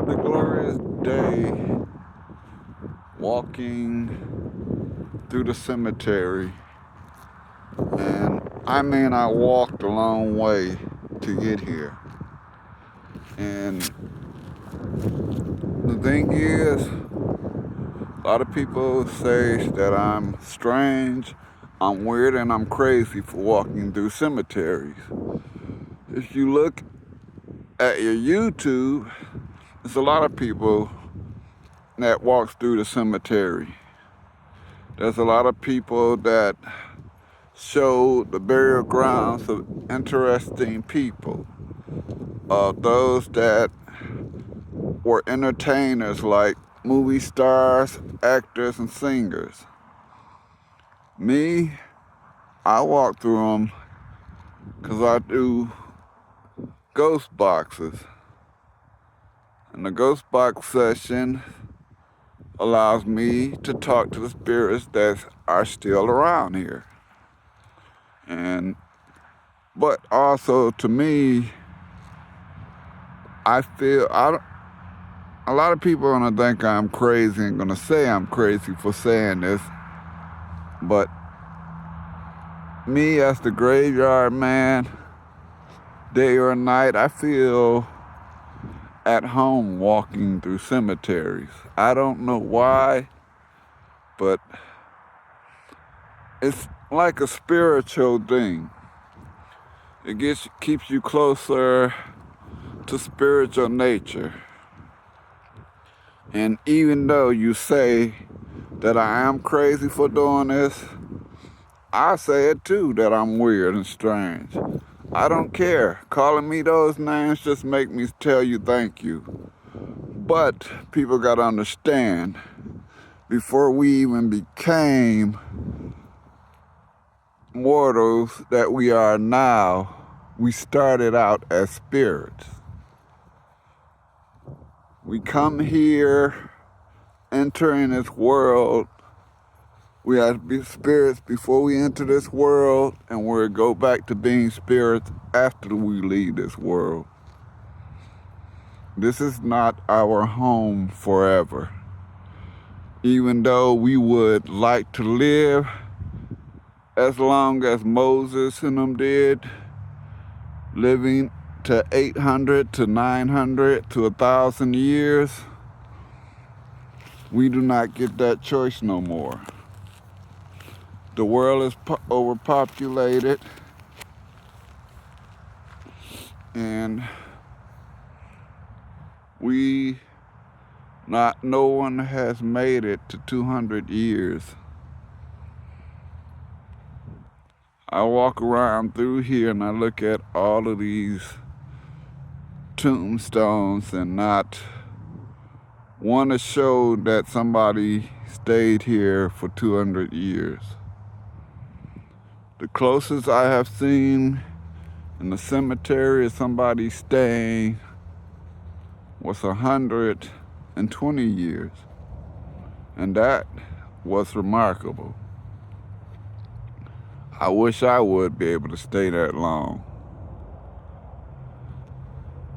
The glorious day walking through the cemetery, and I walked a long way to get here. And the thing is, a lot of people say that I'm strange, I'm weird, and I'm crazy for walking through cemeteries. If you look at your YouTube, there's a lot of people that walks through the cemetery. There's a lot of people that show the burial grounds of interesting people, those that were entertainers like movie stars, actors, and singers. Me, I walk through them because I do ghost boxes. And the ghost box session allows me to talk to the spirits that are still around here. But also to me, I feel a lot of people are gonna think I'm crazy and gonna say I'm crazy for saying this, but me as the graveyard man, day or night, I feel at home walking through cemeteries. I don't know why, but it's like a spiritual thing. It keeps you closer to spiritual nature. And even though you say that I am crazy for doing this, I say it too, that I'm weird and strange. I don't care. Calling me those names just make me tell you thank you. But people gotta understand, before we even became mortals that we are now, we started out as spirits. We come here, entering this world. We have to be spirits before we enter this world, and we'll go back to being spirits after we leave this world. This is not our home forever. Even though we would like to live as long as Moses and them did, living to 800 to 900 to 1,000 years, we do not get that choice no more. The world is overpopulated, and no one has made it to 200 years. I walk around through here and I look at all of these tombstones, and not one to show that somebody stayed here for 200 years. The closest I have seen in the cemetery of somebody staying was 120 years, and that was remarkable. I wish I would be able to stay that long.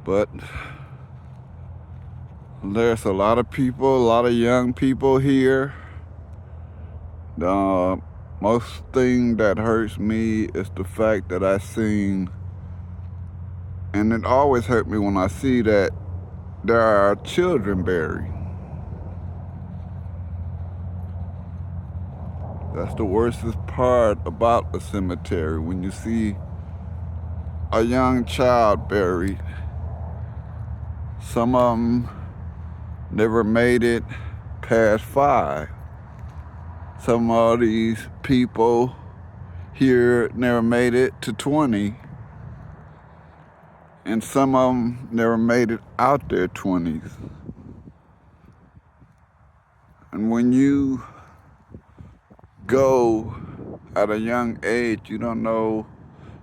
But there's a lot of people, a lot of young people here. The most thing that hurts me is the fact that I seen, and it always hurt me when I see that there are children buried. That's the worstest part about the cemetery, when you see a young child buried. Some of them never made it past 5. Some of these people here never made it to 20. And some of them never made it out their 20s. And when you go at a young age, you don't know,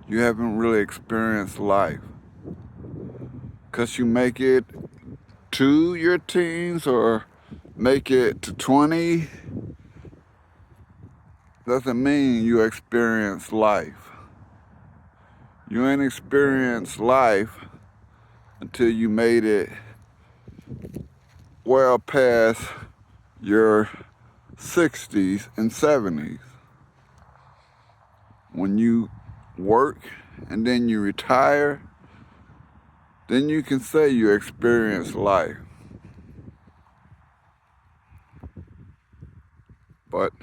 you haven't really experienced life. Because you make it to your teens or make it to 20 doesn't mean you experience life. You ain't experienced life until you made it well past your 60s and 70s. When you work and then you retire, then you can say you experienced life. But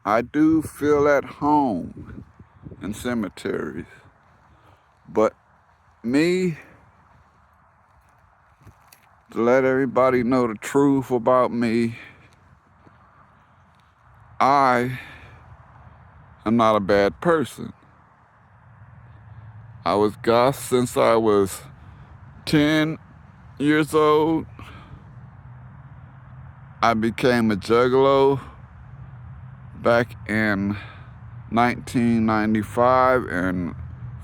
I do feel at home in cemeteries. But me, to let everybody know the truth about me, I am not a bad person. I was goth since I was 10 years old. I became a juggalo back in 1995, and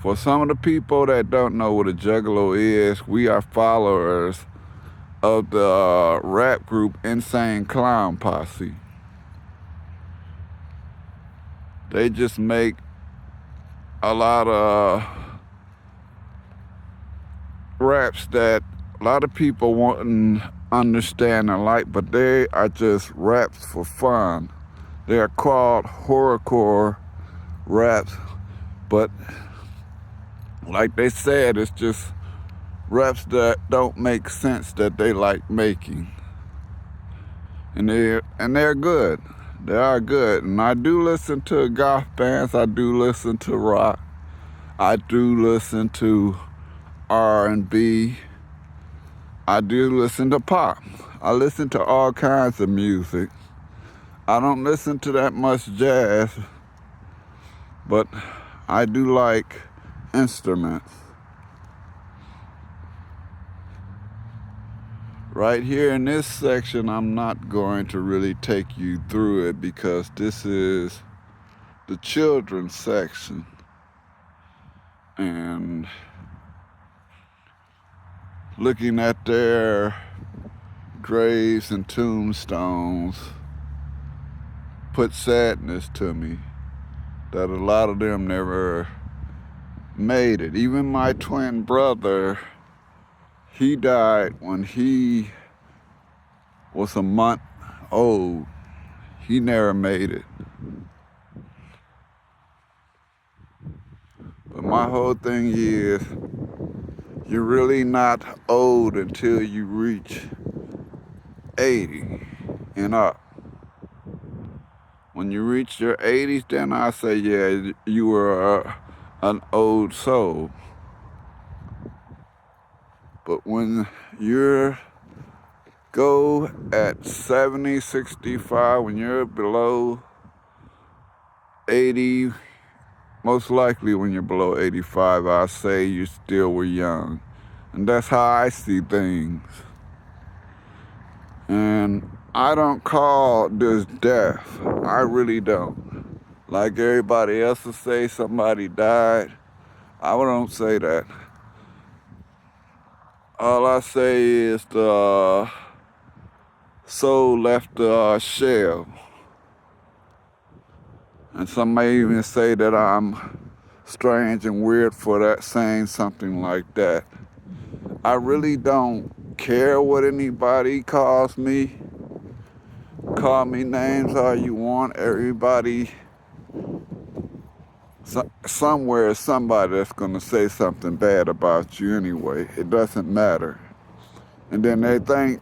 for some of the people that don't know what a juggalo is, we are followers of the rap group Insane Clown Posse. They just make a lot of raps that a lot of people wouldn't understand and like, but they are just raps for fun. They are called horrorcore raps, but like they said, it's just raps that don't make sense that they like making. And they're good. They are good. And I do listen to goth bands, I do listen to rock, I do listen to R&B, I do listen to pop. I listen to all kinds of music. I don't listen to that much jazz, but I do like instruments. Right here in this section, I'm not going to really take you through it because this is the children's section. And looking at their graves and tombstones put sadness to me that a lot of them never made it. Even my twin brother, he died when he was a month old. He never made it. But my whole thing is, you're really not old until you reach 80 and up. When you reach your 80s, then I say, yeah, you were an old soul. But when you go at 70, 65, when you're below 80, most likely when you're below 85, I say you still were young. And that's how I see things. And I don't call this death. I really don't. Like everybody else will say somebody died, I don't say that. All I say is the soul left the shell. And some may even say that I'm strange and weird for that, saying something like that. I really don't care what anybody calls me. Call me names all you want. Everybody, somewhere is somebody that's gonna say something bad about you anyway. It doesn't matter. And then they think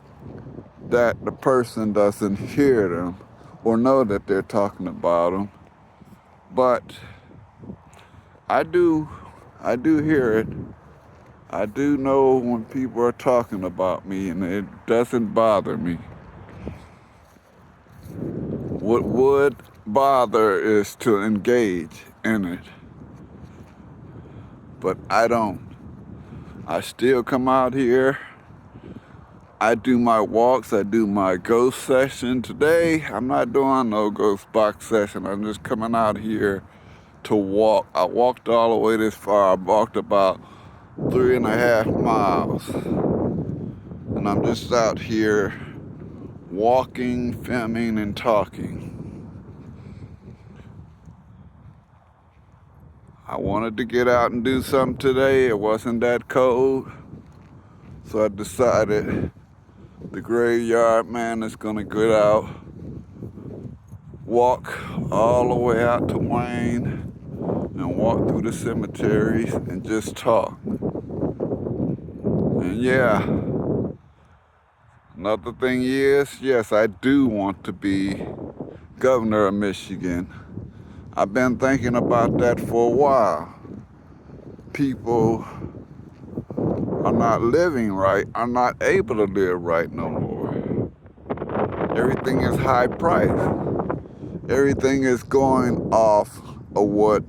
that the person doesn't hear them or know that they're talking about them. But I do hear it. I do know when people are talking about me, and it doesn't bother me. What would bother is to engage in it. But I don't. I still come out here. I do my walks. I do my ghost session. Today, I'm not doing no ghost box session. I'm just coming out here to walk. I walked all the way this far. I walked about 3.5 miles. And I'm just out here walking, filming, and talking. I wanted to get out and do something today. It wasn't that cold. So I decided The graveyard man is gonna get out, walk all the way out to Wayne, and walk through the cemeteries and just talk. And yeah, another thing is, yes, I do want to be governor of Michigan. I've been thinking about that for a while. People are not living right, are not able to live right no more. Everything is high price. Everything is going off of what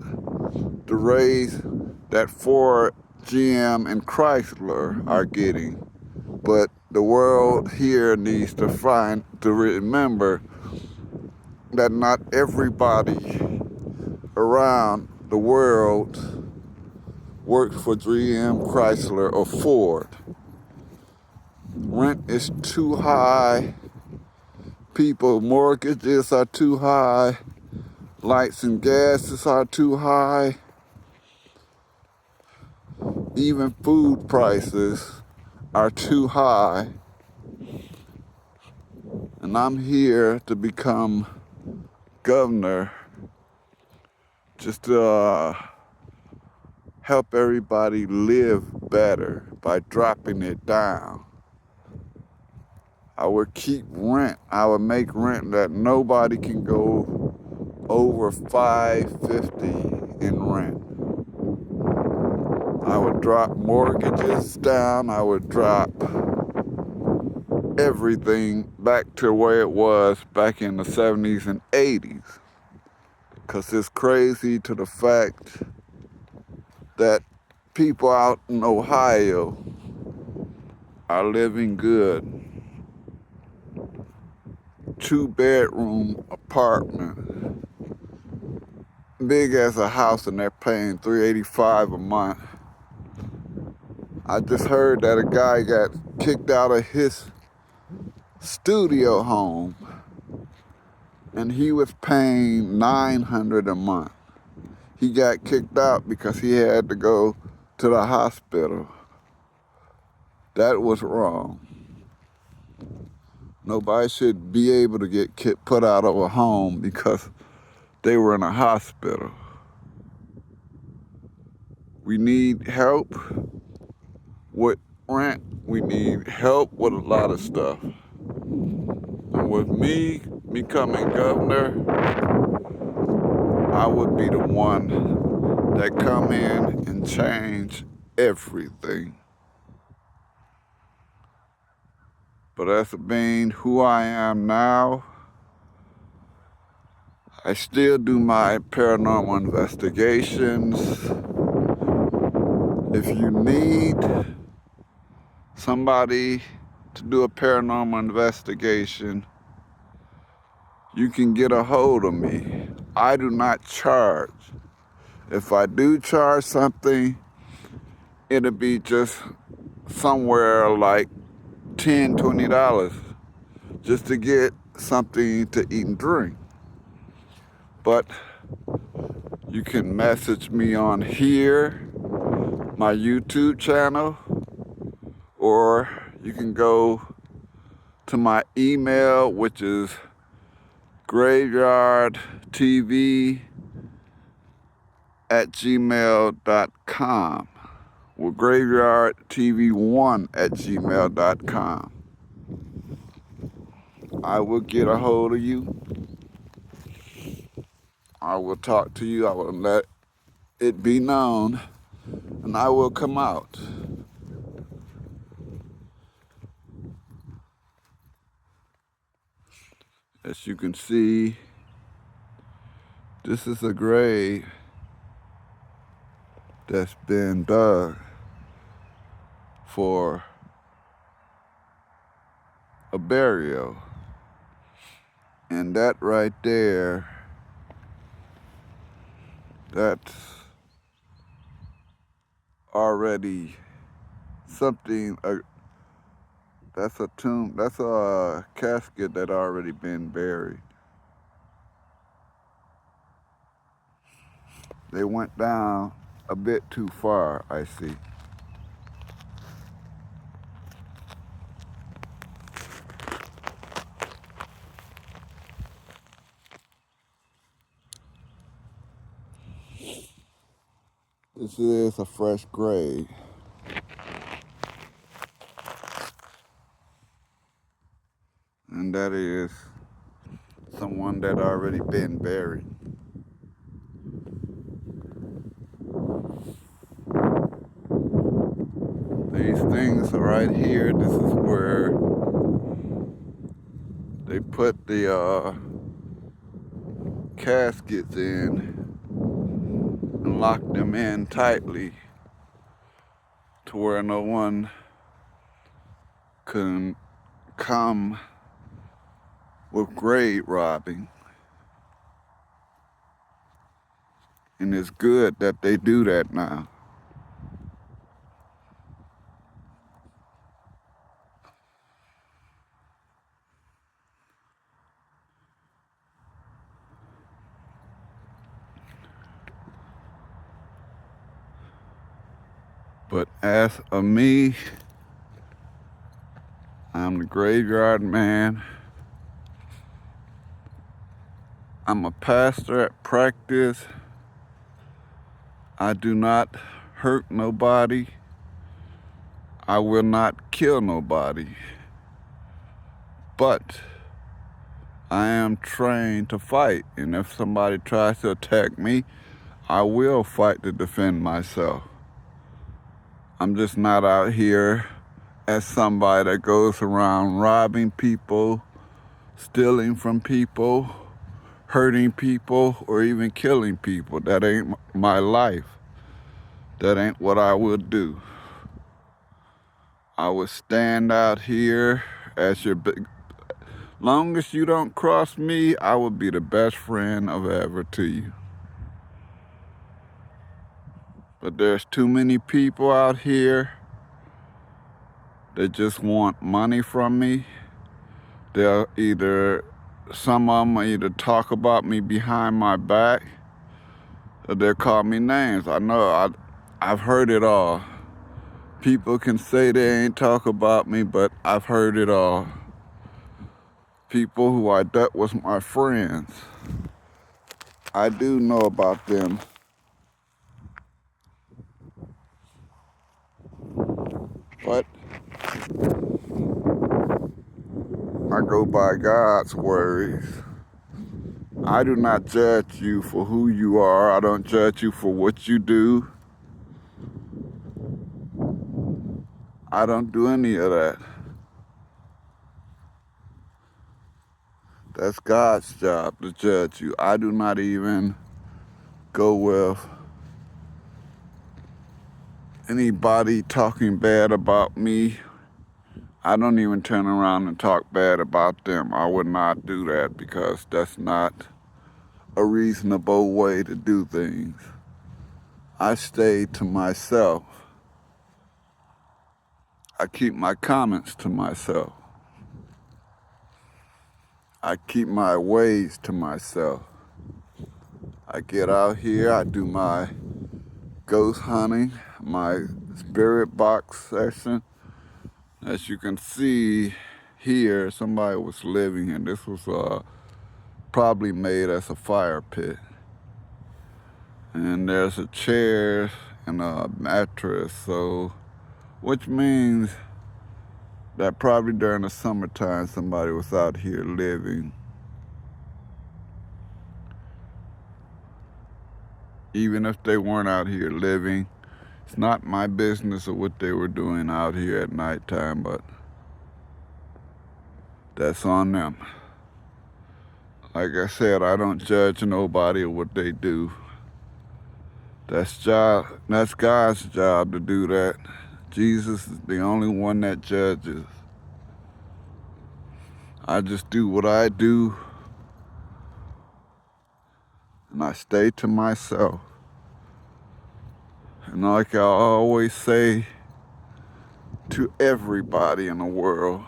the raise that Ford, GM, and Chrysler are getting. But the world here needs to remember that not everybody around the world works for GM, Chrysler, or Ford. Rent is too high. People, mortgages are too high. Lights and gases are too high. Even food prices are too high. And I'm here to become governor just to help everybody live better by dropping it down. I would keep rent. I would make rent that nobody can go over $550 in rent. I would drop mortgages down. I would drop everything back to where it was back in the 70s and 80s. Because it's crazy to the fact that people out in Ohio are living good. 2-bedroom apartment, big as a house, and they're paying $385 a month. I just heard that a guy got kicked out of his studio home and he was paying $900 a month. He got kicked out because he had to go to the hospital. That was wrong. Nobody should be able to get put out of a home because they were in a hospital. We need help with rent. We need help with a lot of stuff. And with me becoming governor, I would be the one that come in and change everything. But as being who I am now, I still do my paranormal investigations. If you need somebody to do a paranormal investigation, you can get a hold of me. I do not charge. If I do charge something, it'll be just somewhere like $10, $20 just to get something to eat and drink. But you can message me on here, my YouTube channel, or you can go to my email, which is graveyardtv@gmail.com, or graveyardtv1@gmail.com. I will get a hold of you. I will talk to you. I will let it be known, and I will come out. As you can see, this is a grave that's been dug for a burial. And that right there, that's already something, that's a tomb, that's a casket that already been buried. They went down a bit too far, I see. This is a fresh grave. And that is someone that already been buried. These things are right here. This is where they put the caskets in and lock them in tightly to where no one can come with grave robbing. And it's good that they do that now. But as of me, I'm the graveyard man. I'm a pastor at practice. I do not hurt nobody. I will not kill nobody. But I am trained to fight. And if somebody tries to attack me, I will fight to defend myself. I'm just not out here as somebody that goes around robbing people, stealing from people, hurting people, or even killing people. That ain't my life. That ain't what I would do. I would stand out here as your long as you don't cross me, I would be the best friend of ever to you. But there's too many people out here that just want money from me. Some of them either talk about me behind my back, or they'll call me names. I know, I've heard it all. People can say they ain't talk about me, but I've heard it all. People who I thought was my friends, I do know about them. But I go by God's words. I do not judge you for who you are. I don't judge you for what you do. I don't do any of that. That's God's job to judge you. I do not even go with anybody talking bad about me. I don't even turn around and talk bad about them. I would not do that because that's not a reasonable way to do things. I stay to myself. I keep my comments to myself. I keep my ways to myself. I get out here, I do my ghost hunting, my spirit box session. As you can see here, somebody was living here. This was probably made as a fire pit. And there's a chair and a mattress, so which means that probably during the summertime somebody was out here living. Even if they weren't out here living, it's not my business of what they were doing out here at nighttime, but that's on them. Like I said, I don't judge nobody or what they do. That's God's job to do that. Jesus is the only one that judges. I just do what I do, and I stay to myself. And like I always say to everybody in the world,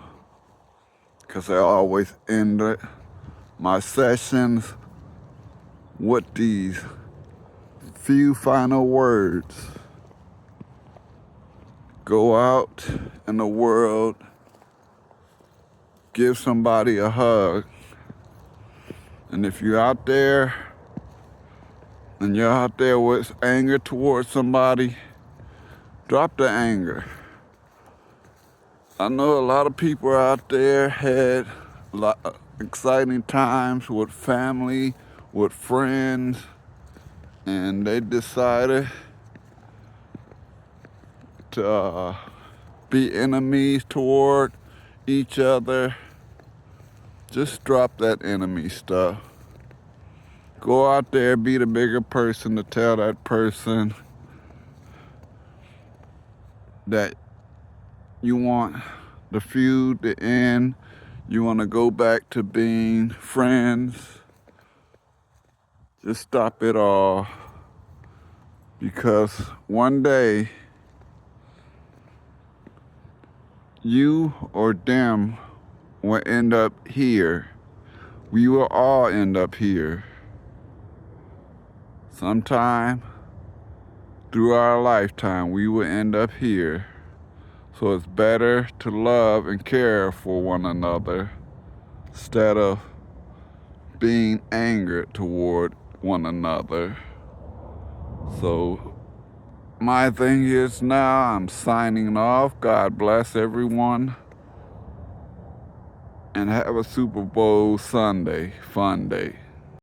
because I always end my sessions with these few final words. Go out in the world, give somebody a hug. And if you're out there and you're out there with anger towards somebody, drop the anger. I know a lot of people out there had a lot of exciting times with family, with friends, and they decided to be enemies toward each other. Just drop that enemy stuff. Go out there, be the bigger person to tell that person that you want the feud to end. You want to go back to being friends. Just stop it all. Because one day, you or them will end up here. We will all end up here. Sometime through our lifetime, we will end up here. So it's better to love and care for one another instead of being angered toward one another. So my thing is now, I'm signing off. God bless everyone. And have a Super Bowl Sunday, fun day.